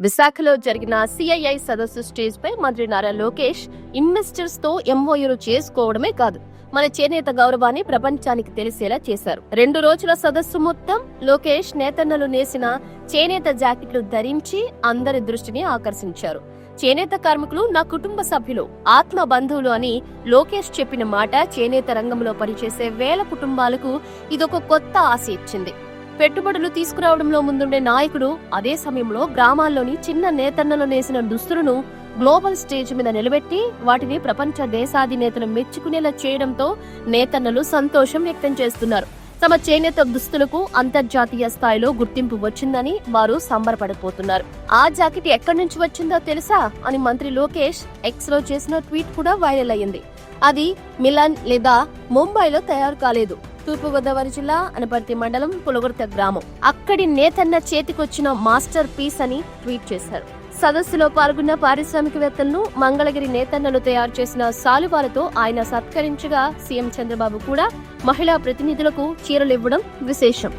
విశాఖలో జరిగిన సిఐఐ సదస్సు స్టేజ్ పై మంత్రి నారా లోకేష్ ఇన్వెస్టర్స్ తో ఎంఓయూలు చేసుకోవడమే కాదు, మన చేనేత గౌరవాన్ని ప్రపంచానికి తెలిసేలా చేశారు. 2 రోజుల సదస్సు మొత్తం లోకేష్ నేతన్నలు నేసిన చేనేత జాకెట్లు ధరించి అందరి దృష్టిని ఆకర్షించారు. చేనేత కార్మికులు నా కుటుంబ సభ్యులు, ఆత్మ బంధువులు అని లోకేష్ చెప్పిన మాట చేనేత రంగంలో పనిచేసే వేల కుటుంబాలకు ఇదొక కొత్త ఆశ ఇచ్చింది. పెట్టుబడులు తీసుకురావడంలో ముందుండే నాయకుడు అదే సమయంలో గ్రామాల్లోని చిన్న నేతన్నలు నేసిన దుస్తులను గ్లోబల్ స్టేజ్ మీద నిలబెట్టి వాటిని ప్రపంచ దేశాధినేతలు మెచ్చుకునేలా చేయడంతో నేతన్నలు సంతోషం వ్యక్తం చేస్తున్నారు. తమ చేనేత దుస్తులకు అంతర్జాతీయ స్థాయిలో గుర్తింపు వచ్చిందని వారు సంబరపడిపోతున్నారు. ఆ జాకెట్ ఎక్కడి నుంచి వచ్చిందో తెలుసా అని మంత్రి లోకేష్ ఎక్స్ లో చేసిన ట్వీట్ కూడా వైరల్ అయ్యింది. అది మిలాన్ లేదా ముంబైలో తయారు కాలేదు. తూర్పుగోదావరి జిల్లా అనపర్తి మండలం పులగుర్త గ్రామం. అక్కడి నేతన్న చేతికొచ్చిన మాస్టర్ పీస్ అని ట్వీట్ చేశారు. సదస్సులో పాల్గొన్న పారిశ్రామికవేత్తలను మంగళగిరి నేతన్నలు తయారు చేసిన శాలువాలతో ఆయన సత్కరించగా సీఎం చంద్రబాబు కూడా మహిళా ప్రతినిధులకు చీరలివ్వడం విశేషం.